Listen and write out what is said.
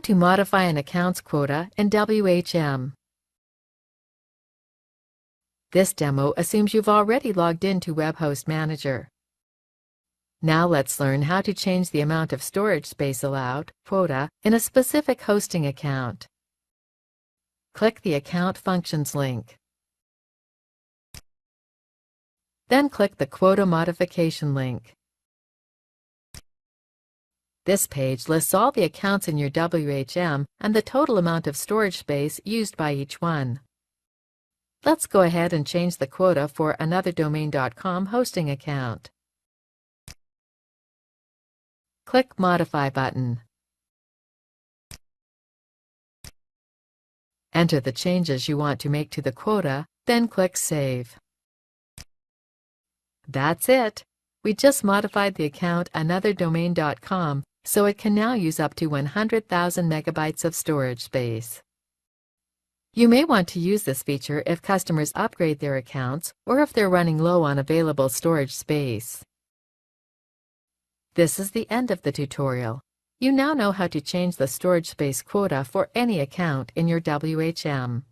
to modify an account's quota in WHM. This demo assumes you've already logged into Web Host Manager. Now let's learn how to change the amount of storage space allowed, quota, in a specific hosting account. Click the Account Functions link. Then click the Quota Modification link. This page lists all the accounts in your WHM and the total amount of storage space used by each one. Let's go ahead and change the quota for anotherdomain.com hosting account. Click Modify button. Enter the changes you want to make to the quota, then click Save. That's it! We just modified the account anotherdomain.com so it can now use up to 100,000 megabytes of storage space. You may want to use this feature if customers upgrade their accounts or if they're running low on available storage space. This is the end of the tutorial. You now know how to change the storage space quota for any account in your WHM.